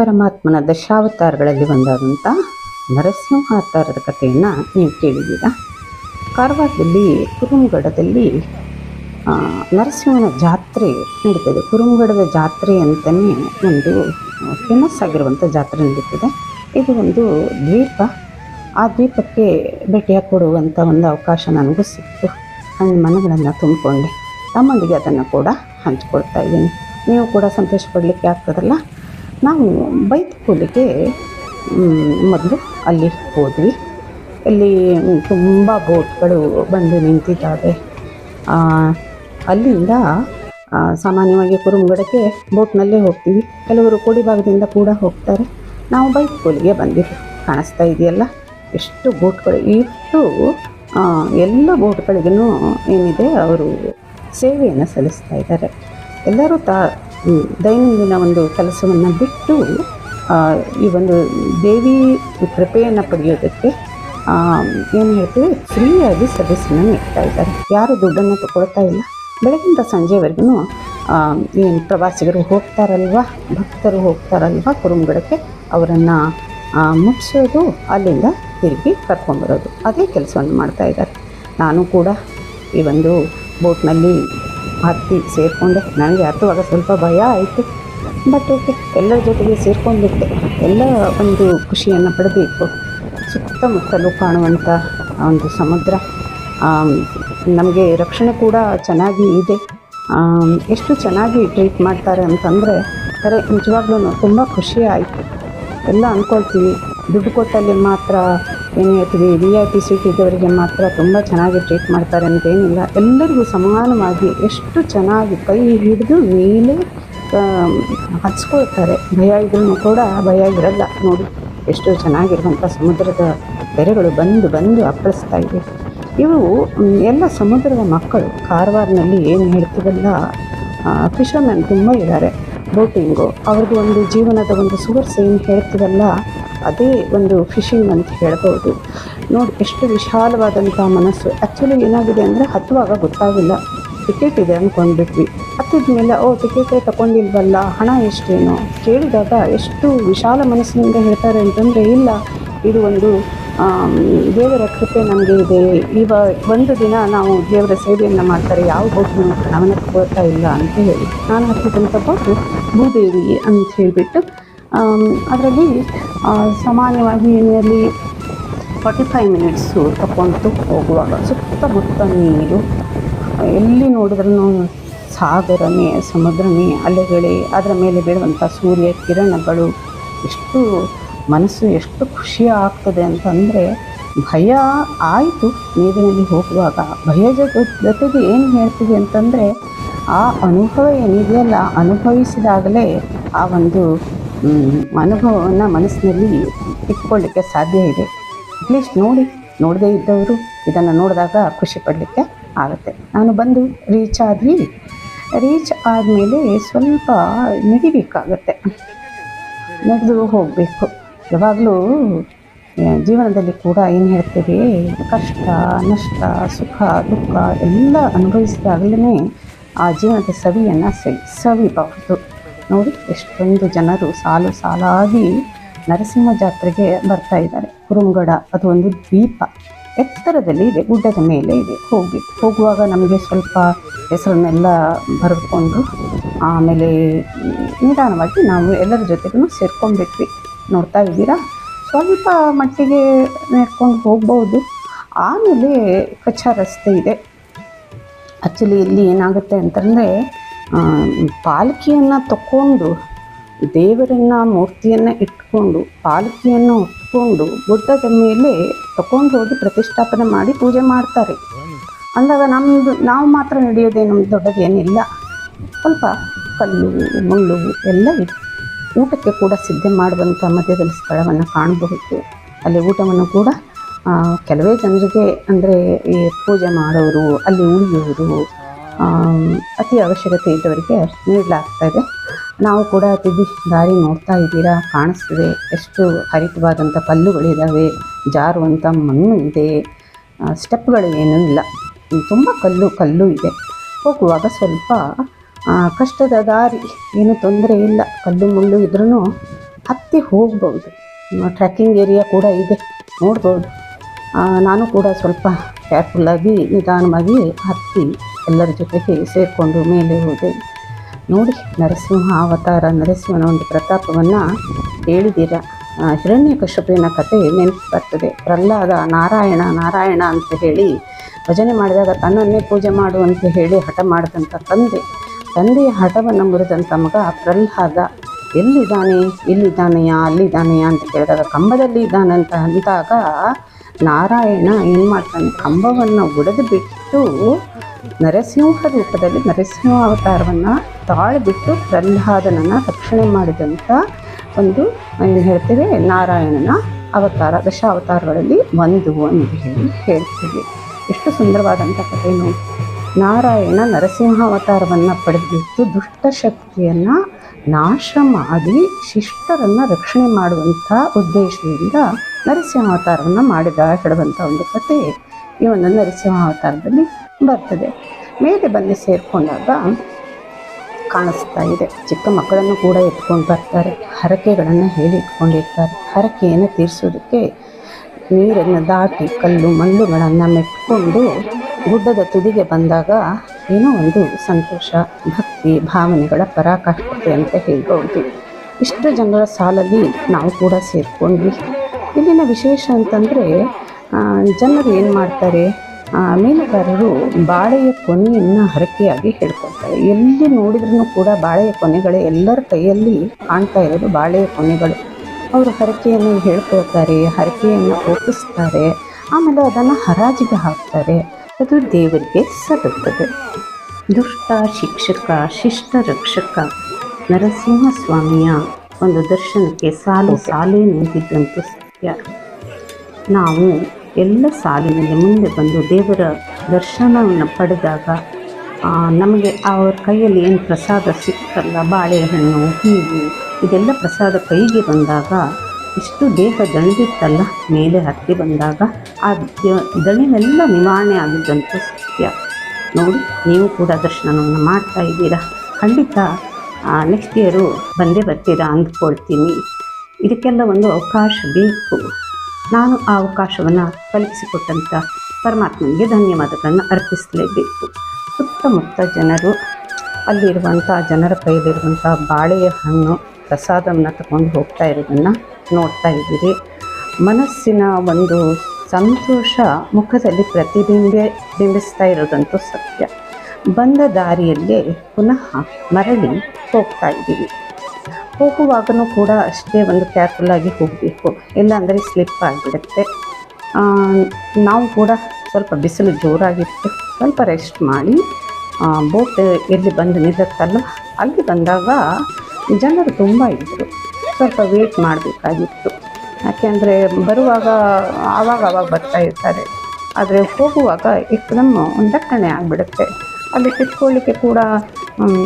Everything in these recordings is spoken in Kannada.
ಪರಮಾತ್ಮನ ದಶಾವತಾರಗಳಲ್ಲಿ ಒಂದಾದಂಥ ನರಸಿಂಹಾವತಾರದ ಕಥೆಯನ್ನು ನೀವು ಕೇಳಿದ್ದೀರಾ. ಕಾರವಾರದಲ್ಲಿ ಕುರುಮಗಡದಲ್ಲಿ ನರಸಿಂಹನ ಜಾತ್ರೆ ನಡೀತದೆ. ಕುರುಮಗಡದ ಜಾತ್ರೆ ಅಂತಲೇ ಒಂದು ಫೇಮಸ್ ಆಗಿರುವಂಥ ಜಾತ್ರೆ ನಡೀತದೆ. ಇದು ಒಂದು ದ್ವೀಪ. ಆ ದ್ವೀಪಕ್ಕೆ ಭೇಟಿಯಾಗಿ ಕೊಡುವಂಥ ಒಂದು ಅವಕಾಶ ನನಗೂ ಸಿಕ್ತು. ಹಣ್ಣು ಮನಗಳನ್ನು ತುಂಬಿಕೊಂಡೆ. ತಮ್ಮೊಂದಿಗೆ ಅದನ್ನು ಕೂಡ ಹಂಚ್ಕೊಳ್ತಾ ಇದ್ದೀನಿ. ನೀವು ಕೂಡ ಸಂತೋಷ ಪಡಲಿಕ್ಕೆ ಆಗ್ತದಲ್ಲ. ನಾವು ಬೈತಕೂಲಿಗೆ ಮೊದಲು ಅಲ್ಲಿ ಹೋದ್ವಿ. ಇಲ್ಲಿ ತುಂಬ ಬೋಟ್ಗಳು ಬಂದು ನಿಂತಿದ್ದಾವೆ. ಅಲ್ಲಿಂದ ಸಾಮಾನ್ಯವಾಗಿ ಕುರುಮಗಡಕ್ಕೆ ಬೋಟ್ನಲ್ಲೇ ಹೋಗ್ತೀವಿ. ಕೆಲವರು ಕೋಡಿ ಭಾಗದಿಂದ ಕೂಡ ಹೋಗ್ತಾರೆ. ನಾವು ಬೈತಕೂಲಿಗೆ ಬಂದಿವಿ. ಕಾಣಿಸ್ತಾ ಇದೆಯಲ್ಲ ಎಷ್ಟು ಬೋಟ್ಗಳು. ಇಷ್ಟು ಎಲ್ಲ ಬೋಟ್ಗಳಿಗೂ ಏನಿದೆ ಅವರು ಸೇವೆಯನ್ನು ಸಲ್ಲಿಸ್ತಾ ಇದ್ದಾರೆ. ಎಲ್ಲರೂ ದೈನಂದಿನ ಒಂದು ಕೆಲಸವನ್ನು ಬಿಟ್ಟು ಈ ಒಂದು ದೇವಿ ಕೃಪೆಯನ್ನು ಪಡೆಯೋದಕ್ಕೆ ಏನು ಹೇಳ್ತೀವಿ ಫ್ರೀಯಾಗಿ ಸರ್ವಿಸನ್ನು ನೀಡ್ತಾ ಇದ್ದಾರೆ. ಯಾರು ದುಡ್ಡನ್ನು ತಗೊಳ್ತಾ ಇಲ್ಲ. ಬೆಳಗಿಂದ ಸಂಜೆವರೆಗೂ ಏನು ಪ್ರವಾಸಿಗರು ಹೋಗ್ತಾರಲ್ವ, ಭಕ್ತರು ಹೋಗ್ತಾರಲ್ವ ಕುರುಮಗಡಕ್ಕೆ, ಅವರನ್ನು ಮುಗಿಸೋದು, ಅಲ್ಲಿಂದ ತಿರುಗಿ ಕರ್ಕೊಂಡ್ಬರೋದು, ಅದೇ ಕೆಲಸವನ್ನು ಮಾಡ್ತಾ ಇದ್ದಾರೆ. ನಾನು ಕೂಡ ಈ ಒಂದು ಬೋಟ್ನಲ್ಲಿ ಹತ್ತಿ ಸೇರಿಕೊಂಡೆ. ನನಗೆ ಹತ್ತುವಾಗ ಸ್ವಲ್ಪ ಭಯ ಆಯಿತು. ಬಟ್ ಓಕೆ, ಎಲ್ಲರ ಜೊತೆಗೆ ಸೇರ್ಕೊಂಡ್ಬಿಟ್ಟೆ. ಎಲ್ಲ ಒಂದು ಖುಷಿಯನ್ನು ಪಡಬೇಕು. ಸುತ್ತಮುತ್ತಲೂ ಕಾಣುವಂಥ ಒಂದು ಸಮುದ್ರ, ನಮಗೆ ರಕ್ಷಣೆ ಕೂಡ ಚೆನ್ನಾಗಿ ಇದೆ. ಎಷ್ಟು ಚೆನ್ನಾಗಿ ಟ್ರೀಟ್ ಮಾಡ್ತಾರೆ ಅಂತಂದರೆ ನಿಜವಾಗ್ಲೂ ತುಂಬ ಖುಷಿ ಆಯಿತು. ಎಲ್ಲ ಅಂದ್ಕೊಳ್ತೀವಿ ದುಡ್ಡು ಕೊಟ್ಟಲ್ಲಿ ಮಾತ್ರ ಏನು ಹೇಳ್ತೀವಿ VIP ಸೀಟ್ ಇದ್ದವರಿಗೆ ಮಾತ್ರ ತುಂಬ ಚೆನ್ನಾಗಿ ಟ್ರೀಟ್ ಮಾಡ್ತಾರೆ ಅಂತೇನಿಲ್ಲ. ಎಲ್ಲರಿಗೂ ಸಮಾನವಾಗಿ ಎಷ್ಟು ಚೆನ್ನಾಗಿ ಕೈ ಹಿಡಿದು ಮೇಲೆ ಹಚ್ಕೊಳ್ತಾರೆ. ಭಯ ಇದ್ರೂ ಕೂಡ ಭಯ ಇರಲ್ಲ. ನೋಡಿ ಎಷ್ಟು ಚೆನ್ನಾಗಿರುವಂಥ ಸಮುದ್ರದ ತೆರೆಗಳು ಬಂದು ಅಪ್ಪಳಿಸ್ತಾ ಇವೆ. ಇವು ಎಲ್ಲ ಸಮುದ್ರದ ಮಕ್ಕಳು. ಕಾರವಾರನಲ್ಲಿ ಏನು ಹೇಳ್ತೀವಲ್ಲ, ಫಿಶರ್ಮೆನ್ ತುಂಬ ಇದ್ದಾರೆ. ಬೋಟಿಂಗು ಅವ್ರದ್ದು ಒಂದು ಜೀವನದ ಒಂದು ಸೋರ್ಸ್ ಏನು ಹೇಳ್ತೀವಲ್ಲ, ಅದೇ ಒಂದು ಫಿಶಿಂಗ್ ಅಂತ ಹೇಳ್ಬೋದು. ನೋಡಿ ಎಷ್ಟು ವಿಶಾಲವಾದಂಥ ಮನಸ್ಸು. ಆ್ಯಕ್ಚುಲಿ ಏನಾಗಿದೆ ಅಂದರೆ ಹತ್ತುವಾಗ ಗೊತ್ತಾಗಿಲ್ಲ, ಟಿಕೆಟ್ ಇದೆ ಅಂದ್ಕೊಂಡ್ಬಿಟ್ವಿ. ಹತ್ತಿದ ಮೇಲೆ ಟಿಕೆಟೇ ತಗೊಂಡಿಲ್ವಲ್ಲ, ಹಣ ಎಷ್ಟೇನೋ ಕೇಳಿದಾಗ ಎಷ್ಟು ವಿಶಾಲ ಮನಸ್ಸಿನಿಂದ ಹೇಳ್ತಾರೆ ಅಂತಂದರೆ, ಇಲ್ಲ ಇದು ಒಂದು ದೇವರ ಕೃಪೆ ನಮಗೆ ಇದೆ. ಒಂದು ದಿನ ನಾವು ದೇವರ ಸೇವೆಯನ್ನು ಮಾಡ್ತಾರೆ, ಯಾವ ಬೋಟ್ನು ಹಣವನ್ನು ತಗೊಳ್ತಾ ಇಲ್ಲ ಅಂತ ಹೇಳಿ. ನಾನು ಹತ್ತಿದಂಥ ಬೋಟು ಭೂದೇವಿ ಅಂತ ಹೇಳಿಬಿಟ್ಟು ಅದರಲ್ಲಿ ಸಾಮಾನ್ಯವಾಗಿ ನಿಯರ್ಲಿ 45 ಮಿನಿಟ್ಸು ತಗೊಂಡು ಹೋಗುವಾಗ ಸುತ್ತಮುತ್ತ ನೀರು, ಎಲ್ಲಿ ನೋಡಿದ್ರೂ ಸಾಗರನೇ, ಸಮುದ್ರನೇ, ಅಲೆಗಳೇ, ಅದರ ಮೇಲೆ ಬೀಳುವಂಥ ಸೂರ್ಯ ಕಿರಣಗಳು. ಎಷ್ಟು ಖುಷಿ ಆಗ್ತದೆ ಅಂತಂದರೆ, ಭಯ ಆಯಿತು ನೀರಿನಲ್ಲಿ ಹೋಗುವಾಗ. ಭಯದ ಜೊತೆಗೆ ಏನು ಹೇಳ್ತೀವಿ ಅಂತಂದರೆ, ಆ ಅನುಭವ ಏನಿದೆಯಲ್ಲ, ಅನುಭವಿಸಿದಾಗಲೇ ಆ ಒಂದು ಅನುಭವವನ್ನು ಮನಸ್ಸಿನಲ್ಲಿ ಇಟ್ಕೊಳ್ಳಿಕ್ಕೆ ಸಾಧ್ಯ ಇದೆ. ಅಟ್ಲೀಸ್ಟ್ ನೋಡದೇ ಇದ್ದವರು ಇದನ್ನು ನೋಡಿದಾಗ ಖುಷಿ ಪಡಲಿಕ್ಕೆ ಆಗುತ್ತೆ. ನಾನು ಬಂದು ರೀಚ್ ಆದಮೇಲೆ ಸ್ವಲ್ಪ ನಡಿಬೇಕಾಗತ್ತೆ, ನಡೆದು ಹೋಗಬೇಕು. ಯಾವಾಗಲೂ ಜೀವನದಲ್ಲಿ ಕೂಡ ಏನು ಹೇಳ್ತೀವಿ, ಕಷ್ಟ ನಷ್ಟ ಸುಖ ದುಃಖ ಎಲ್ಲ ಅನುಭವಿಸಿದಾಗಲೇ ಆ ಜೀವನದ ಸವಿಯನ್ನು ಸವಿಬಹುದು. ನೋಡಿ ಎಷ್ಟೊಂದು ಜನರು ಸಾಲಾಗಿ ನರಸಿಂಹ ಜಾತ್ರೆಗೆ ಬರ್ತಾ ಇದ್ದಾರೆ. ಕುರುಮಗಡ ಅದು ಒಂದು ದ್ವೀಪ, ಎತ್ತರದಲ್ಲಿ ಇದೆ, ಗುಡ್ಡದ ಮೇಲೆ ಇದೆ. ಹೋಗುವಾಗ ನಮಗೆ ಸ್ವಲ್ಪ ಹೆಸರನ್ನೆಲ್ಲ ಬರೆದುಕೊಂಡು ಆಮೇಲೆ ನಿಧಾನವಾಗಿ ನಾವು ಎಲ್ಲರ ಜೊತೆಗೂ ಸೇರ್ಕೊಂಡ್ಬಿಟ್ವಿ. ನೋಡ್ತಾ ಇದ್ದೀರಾ, ಸ್ವಲ್ಪ ಮಟ್ಟಿಗೆ ನಡ್ಕೊಂಡು ಹೋಗ್ಬೋದು. ಆಮೇಲೆ ಕಚ್ಚಾ ರಸ್ತೆ ಇದೆ. ಆ್ಯಕ್ಚುಲಿ ಇಲ್ಲಿ ಏನಾಗುತ್ತೆ ಅಂತಂದರೆ, ಪಾಲಕಿಯನ್ನು ತಗೊಂಡು ದೇವರನ್ನು ಮೂರ್ತಿಯನ್ನು ಇಟ್ಕೊಂಡು ಪಾಲಕಿಯನ್ನು ಹೊತ್ಕೊಂಡು ಗುಡ್ಡದ ಮೇಲೆ ತಗೊಂಡು ಹೋಗಿ ಪ್ರತಿಷ್ಠಾಪನೆ ಮಾಡಿ ಪೂಜೆ ಮಾಡ್ತಾರೆ. ಅಂದಾಗ ನಾವು ಮಾತ್ರ ನಡೆಯೋದೇನು ದೊಡ್ಡದೇನಿಲ್ಲ. ಸ್ವಲ್ಪ ಕಲ್ಲು ಮುಳ್ಳು ಎಲ್ಲ ಇದೆ. ಊಟಕ್ಕೆ ಕೂಡ ಸಿದ್ಧ ಮಾಡುವಂಥ ಮಧ್ಯದಲ್ಲಿ ಸ್ಥಳವನ್ನು ಕಾಣಬಹುದು. ಅಲ್ಲಿ ಊಟವನ್ನು ಕೂಡ ಕೆಲವೇ ಜನರಿಗೆ, ಅಂದರೆ ಈ ಪೂಜೆ ಮಾಡೋರು, ಅಲ್ಲಿ ಉಳಿಯೋರು, ಅತಿ ಅವಶ್ಯಕತೆ ಇದ್ದವರಿಗೆ ನೀಡಲಾಗ್ತಾಯಿದೆ. ನಾವು ಕೂಡ ದಾರಿ ನೋಡ್ತಾ ಇದ್ದೀರಾ, ಕಾಣಿಸ್ತಿದೆ. ಎಷ್ಟು ಹರಿತವಾದಂಥ ಕಲ್ಲುಗಳಿದ್ದಾವೆ, ಜಾರುವಂಥ ಮಣ್ಣು ಇದೆ, ಸ್ಟೆಪ್ಗಳು ಏನೂ ಇಲ್ಲ, ತುಂಬ ಕಲ್ಲು ಇದೆ. ಹೋಗುವಾಗ ಸ್ವಲ್ಪ ಕಷ್ಟದ ದಾರಿ, ಏನೂ ತೊಂದರೆ ಇಲ್ಲ. ಕಲ್ಲು ಮುಳ್ಳು ಇದ್ರೂ ಹತ್ತಿ ಹೋಗ್ಬೋದು. ಟ್ರೆಕ್ಕಿಂಗ್ ಏರಿಯಾ ಕೂಡ ಇದೆ, ನೋಡ್ಬೋದು. ನಾನು ಕೂಡ ಸ್ವಲ್ಪ ಕೇರ್ಫುಲ್ಲಾಗಿ ನಿಧಾನವಾಗಿ ಹತ್ತಿ ಎಲ್ಲರ ಜೊತೆಗೆ ಸೇರಿಕೊಂಡು ಮೇಲೆ ಹೋದೆ. ನೋಡಿ, ನರಸಿಂಹ ಅವತಾರ, ನರಸಿಂಹನ ಒಂದು ಪ್ರತಾಪವನ್ನು ಹೇಳಿದ್ದೀರ. ಹಿರಣ್ಯಕಶಿಪುವಿನ ಕಥೆ ನೆನಪು ಬರ್ತದೆ. ಪ್ರಹ್ಲಾದ ನಾರಾಯಣ ನಾರಾಯಣ ಅಂತ ಹೇಳಿ ಭಜನೆ ಮಾಡಿದಾಗ ತನ್ನನ್ನೇ ಪೂಜೆ ಮಾಡು ಅಂತ ಹೇಳಿ ಹಠ ಮಾಡಿದಂಥ ತಂದೆಯ ಹಠವನ್ನು ಮುರಿದಂಥ ಮಗ ಪ್ರಹ್ಲಾದ ಎಲ್ಲಿದ್ದಾನೆ, ಇಲ್ಲಿದ್ದಾನೆಯಾ, ಅಲ್ಲಿದ್ದಾನೆಯಾ ಅಂತ ಕೇಳಿದಾಗ ಕಂಬದಲ್ಲಿ ಇದ್ದಾನಂತ ಅಂದಾಗ ನಾರಾಯಣ ಏನು ಮಾಡ್ತಾನೆ, ಕಂಬವನ್ನು ಒಡೆದು ಬಿಟ್ಟು ನರಸಿಂಹ ರೂಪದಲ್ಲಿ ನರಸಿಂಹ ಅವತಾರವನ್ನು ತಾಳಿಬಿಟ್ಟು ಪ್ರಹ್ಲಾದನನ್ನು ರಕ್ಷಣೆ ಮಾಡಿದಂಥ ಒಂದು ಏನು ಹೇಳ್ತೀವಿ ನಾರಾಯಣನ ಅವತಾರ, ದಶಾವತಾರಗಳಲ್ಲಿ ಒಂದು ಅಂತ ಹೇಳಿ ಹೇಳ್ತೀವಿ. ಎಷ್ಟು ಸುಂದರವಾದಂಥ ಕಥೆ ನೋಡಿ. ನಾರಾಯಣ ನರಸಿಂಹ ಅವತಾರವನ್ನು ಪಡೆದುಬಿಟ್ಟು ದುಷ್ಟಶಕ್ತಿಯನ್ನು ನಾಶ ಮಾಡಿ ಶಿಷ್ಟರನ್ನು ರಕ್ಷಣೆ ಮಾಡುವಂಥ ಉದ್ದೇಶದಿಂದ ನರಸಿಂಹ ಅವತಾರವನ್ನು ಮಾಡಿದ ಹೇಳುವಂಥ ಒಂದು ಕಥೆ ಈ ಒಂದು ನರಸಿಂಹ ಅವತಾರದಲ್ಲಿ ಬರ್ತದೆ. ಮೇಲೆ ಬಂದು ಸೇರಿಕೊಂಡಾಗ ಕಾಣಿಸ್ತಾ ಇದೆ, ಚಿಕ್ಕ ಮಕ್ಕಳನ್ನು ಕೂಡ ಎತ್ಕೊಂಡು ಬರ್ತಾರೆ, ಹರಕೆಗಳನ್ನು ಹೇಳಿ ಇಟ್ಕೊಂಡಿರ್ತಾರೆ. ಹರಕೆಯನ್ನು ತೀರಿಸೋದಕ್ಕೆ ನೀರನ್ನು ದಾಟಿ ಕಲ್ಲು ಮಣ್ಣುಗಳನ್ನು ಮೆಟ್ಕೊಂಡು ಗುಡ್ಡದ ತುದಿಗೆ ಬಂದಾಗ ಏನೋ ಒಂದು ಸಂತೋಷ, ಭಕ್ತಿ ಭಾವನೆಗಳ ಪರಾಕಾಷ್ಠತೆ ಅಂತ ಹೇಳ್ಬೋದು. ಇಷ್ಟು ಜನರ ಸಾಲಲ್ಲಿ ನಾವು ಕೂಡ ಸೇರಿಕೊಂಡ್ವಿ. ಇಲ್ಲಿನ ವಿಶೇಷ ಅಂತಂದರೆ ಜನರು ಏನು ಮಾಡ್ತಾರೆ, ಮೀನುಗಾರರು ಬಾಳೆಯ ಕೊನೆಯನ್ನು ಹರಕೆಯಾಗಿ ಹೇಳ್ಕೊಳ್ತಾರೆ. ಎಲ್ಲಿ ನೋಡಿದ್ರೂ ಕೂಡ ಬಾಳೆಯ ಕೊನೆಗಳೇ, ಎಲ್ಲರ ಕೈಯಲ್ಲಿ ಕಾಣ್ತಾ ಇರೋದು ಬಾಳೆಯ ಕೊನೆಗಳು. ಅವರು ಹರಕೆಯನ್ನು ಹೇಳ್ಕೊಳ್ತಾರೆ, ಹರಕೆಯನ್ನು ಒಪ್ಪಿಸ್ತಾರೆ, ಆಮೇಲೆ ಅದನ್ನು ಹರಾಜಿಗೆ ಹಾಕ್ತಾರೆ. ಅದು ದೇವರಿಗೆ ಸಲ್ಲುತ್ತದೆ. ದುಷ್ಟ ಶಿಕ್ಷಕ, ಶಿಷ್ಟ ರಕ್ಷಕ ನರಸಿಂಹಸ್ವಾಮಿಯ ಒಂದು ದರ್ಶನಕ್ಕೆ ಸಾಲೇ ನಿಂತಿದ್ದಂತೂ ಸತ್ಯ. ನಾವು ಎಲ್ಲ ಸಾಲಿನಲ್ಲಿ ಮುಂದೆ ಬಂದು ದೇವರ ದರ್ಶನವನ್ನು ಪಡೆದಾಗ ನಮಗೆ ಅವ್ರ ಕೈಯಲ್ಲಿ ಏನು ಪ್ರಸಾದ ಸಿಕ್ತಲ್ಲ, ಬಾಳೆಹಣ್ಣು, ಹೂವು, ಇದೆಲ್ಲ ಪ್ರಸಾದ ಕೈಗೆ ಬಂದಾಗ ಇಷ್ಟು ದೇಹ ದಣಿದಿತ್ತಲ್ಲ, ಮೇಲೆ ಹತ್ತಿ ಬಂದಾಗ ಆ ದಣಿವೆಲ್ಲ ನಿವಾರಣೆ ಆಗಿದ್ದಂತೂ ಸತ್ಯ. ನೋಡಿ, ನೀವು ಕೂಡ ದರ್ಶನವನ್ನು ಮಾಡ್ತಾ ಇದ್ದೀರಾ. ಖಂಡಿತ ನೆಕ್ಸ್ಟ್ ಇಯರು ಬಂದೇ ಬರ್ತೀರಾ ಅಂದ್ಕೊಳ್ತೀನಿ. ಇದಕ್ಕೆಲ್ಲ ಒಂದು ಅವಕಾಶ ಬೇಕು. ನಾನು ಆ ಅವಕಾಶವನ್ನು ಕಲ್ಪಿಸಿಕೊಟ್ಟಂಥ ಪರಮಾತ್ಮನಿಗೆ ಧನ್ಯವಾದಗಳನ್ನು ಅರ್ಪಿಸಲೇಬೇಕು. ಸುತ್ತಮುತ್ತ ಜನರು, ಅಲ್ಲಿರುವಂಥ ಜನರ ಕೈಯಲ್ಲಿರುವಂಥ ಬಾಳೆಯ ಹಣ್ಣು ಪ್ರಸಾದವನ್ನು ತಗೊಂಡು ಹೋಗ್ತಾ ಇರೋದನ್ನು ನೋಡ್ತಾ ಇದ್ದೀರಿ. ಮನಸ್ಸಿನ ಒಂದು ಸಂತೋಷ ಮುಖದಲ್ಲಿ ಬಿಂಬಿಸ್ತಾ ಇರೋದಂತೂ ಸತ್ಯ. ಬಂದ ದಾರಿಯಲ್ಲೇ ಪುನಃ ಮರಳಿ ಹೋಗ್ತಾ ಇದ್ದೀವಿ. ಹೋಗುವಾಗಲೂ ಕೂಡ ಅಷ್ಟೇ ಒಂದು ಕೇರ್ಫುಲ್ಲಾಗಿ ಹೋಗಬೇಕು, ಇಲ್ಲಾಂದರೆ ಸ್ಲಿಪ್ ಆಗಿಬಿಡುತ್ತೆ. ನಾವು ಕೂಡ ಸ್ವಲ್ಪ ಬಿಸಿಲು ಜೋರಾಗಿತ್ತು, ಸ್ವಲ್ಪ ರೆಸ್ಟ್ ಮಾಡಿ ಬೋಟ್ ಎಲ್ಲಿ ಬಂದು ನಿಲ್ಲುತ್ತಲ್ಲ ಅಲ್ಲಿ ಬಂದಾಗ ಜನರು ತುಂಬ ಇದ್ದರು. ಸ್ವಲ್ಪ ವೇಟ್ ಮಾಡಬೇಕಾಗಿತ್ತು, ಯಾಕೆಂದರೆ ಬರುವಾಗ ಆವಾಗ ಬರ್ತಾ ಇರ್ತಾರೆ, ಆದರೆ ಹೋಗುವಾಗ ಏಕದಮ್ ದಟ್ಟಣೆ ಆಗಿಬಿಡುತ್ತೆ. ಅಲ್ಲಿ ಕಿತ್ಕೊಳ್ಳಿಕ್ಕೆ ಕೂಡ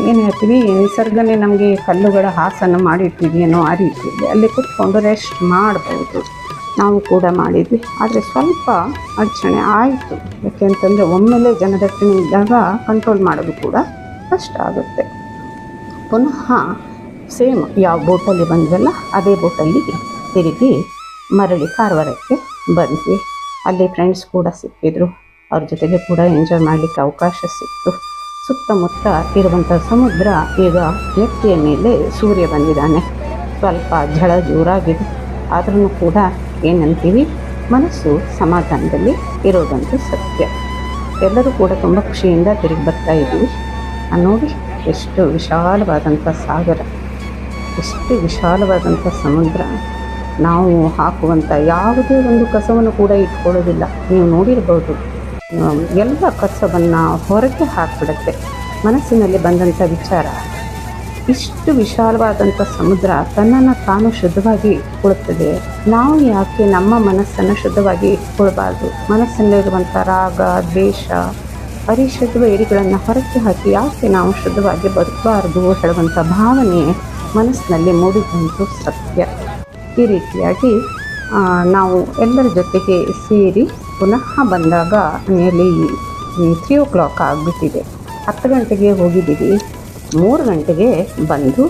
ಏನು ಹೇಳ್ತೀವಿ, ನಿಸರ್ಗನೇ ನಮಗೆ ಕಲ್ಲುಗಳ ಹಾಸನ್ನು ಮಾಡಿಟ್ಟಿದೆಯೇನೋ ಆ ರೀತಿಯಲ್ಲಿ ಅಲ್ಲಿ ಕೂತ್ಕೊಂಡು ರೆಸ್ಟ್ ಮಾಡ್ಬೋದು. ನಾವು ಕೂಡ ಮಾಡಿದ್ವಿ, ಆದರೆ ಸ್ವಲ್ಪ ಅಡಚಣೆ ಆಯಿತು. ಯಾಕೆಂತಂದರೆ ಒಮ್ಮೆಲೆ ಜನದಟ್ಟಣೆ ಇದ್ದಾಗ ಕಂಟ್ರೋಲ್ ಮಾಡೋದು ಕೂಡ ಕಷ್ಟ ಆಗುತ್ತೆ. ಪುನಃ ಸೇಮ್ ಯಾವ ಬೋಟಲ್ಲಿ ಬಂದ್ವಲ್ಲ ಅದೇ ಬೋಟಲ್ಲಿ ತಿರುಗಿ ಮರಳಿ ಕಾರವಾರಕ್ಕೆ ಬಂದ್ವಿ. ಅಲ್ಲಿ ಫ್ರೆಂಡ್ಸ್ ಕೂಡ ಸಿಕ್ಕಿದ್ರು, ಅವ್ರ ಜೊತೆಗೆ ಕೂಡ ಎಂಜಾಯ್ ಮಾಡಲಿಕ್ಕೆ ಅವಕಾಶ ಸಿಕ್ತು. ಸುತ್ತಮುತ್ತ ಇರುವಂಥ ಸಮುದ್ರ ಈಗ ನೆತ್ತಿಯ ಮೇಲೆ ಸೂರ್ಯ ಬಂದಿದ್ದಾನೆ. ಸ್ವಲ್ಪ ಝಳ ಜೋರಾಗಿದೆ, ಆದ್ರೂ ಕೂಡ ಏನಂತೀವಿ, ಮನಸ್ಸು ಸಮಾಧಾನದಲ್ಲಿ ಇರೋದಂತೂ ಸತ್ಯ. ಎಲ್ಲರೂ ಕೂಡ ತುಂಬ ಖುಷಿಯಿಂದ ತಿರುಗಿ ಬರ್ತಾ ಇದ್ದೀವಿ. ನೋಡಿ, ಎಷ್ಟು ವಿಶಾಲವಾದಂಥ ಸಾಗರ, ಎಷ್ಟು ವಿಶಾಲವಾದಂಥ ಸಮುದ್ರ. ನಾವು ಹಾಕುವಂಥ ಯಾವುದೇ ಒಂದು ಕಸವನ್ನು ಕೂಡ ಇಟ್ಕೊಳ್ಳೋದಿಲ್ಲ. ನೀವು ನೋಡಿರ್ಬೋದು, ಎಲ್ಲ ಕಸವನ್ನು ಹೊರಗೆ ಹಾಕಿಬಿಡುತ್ತೆ. ಮನಸ್ಸಿನಲ್ಲಿ ಬಂದಂಥ ವಿಚಾರ, ಇಷ್ಟು ವಿಶಾಲವಾದಂಥ ಸಮುದ್ರ ತನ್ನನ್ನು ತಾನು ಶುದ್ಧವಾಗಿ ಇಟ್ಕೊಳ್ತದೆ. ನಾವು ಯಾಕೆ ನಮ್ಮ ಮನಸ್ಸನ್ನು ಶುದ್ಧವಾಗಿ ಇಟ್ಕೊಳ್ಬಾರ್ದು? ಮನಸ್ಸಲ್ಲಿರುವಂಥ ರಾಗ, ದ್ವೇಷ, ಪರಿಷದ್ ವೈರಿಗಳನ್ನು ಹೊರಗೆ ಹಾಕಿ ಯಾಕೆ ನಾವು ಶುದ್ಧವಾಗಿ ಬದುಕಬಾರ್ದು ಹೇಳುವಂಥ ಭಾವನೆ ಮನಸ್ಸಿನಲ್ಲಿ ಮೂಡಿದಂತೂ ಸತ್ಯ. ಈ ರೀತಿಯಾಗಿ ನಾವು ಎಲ್ಲರ ಜೊತೆಗೆ ಸೇರಿ ಪುನಃ ಬಂದಾಗ ನಿಯರ್ಲಿ 3 o'clock ಆಗಿಬಿಟ್ಟಿದೆ. 10 ಗಂಟೆಗೆ ಹೋಗಿದ್ದೀವಿ, 3 ಗಂಟೆಗೆ ಬಂದು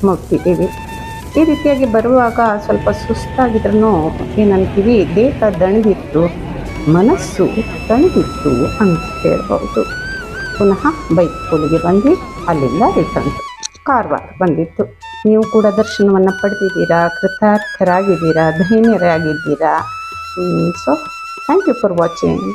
ಮುಟ್ಟಿದ್ದೀವಿ. ಈ ರೀತಿಯಾಗಿ ಬರುವಾಗ ಸ್ವಲ್ಪ ಸುಸ್ತಾಗಿದ್ರೂ ಏನಂತೀವಿ, ದೇಹ ದಣಿದಿತ್ತು, ಮನಸ್ಸು ತಣಿದಿತ್ತು ಅಂತ ಹೇಳ್ಬೋದು. ಪುನಃ ಬೈಕ್ಪುಲಿಗೆ ಬಂದು ಅಲ್ಲಿಂದ ರಿಟರ್ನ್ ಕಾರವಾರ ಬಂದಿತ್ತು. ನೀವು ಕೂಡ ದರ್ಶನವನ್ನು ಪಡೆದಿದ್ದೀರಾ, ಕೃತಾರ್ಥರಾಗಿದ್ದೀರಾ, ಧೈರ್ಯರಾಗಿದ್ದೀರಾ. So thank you for watching.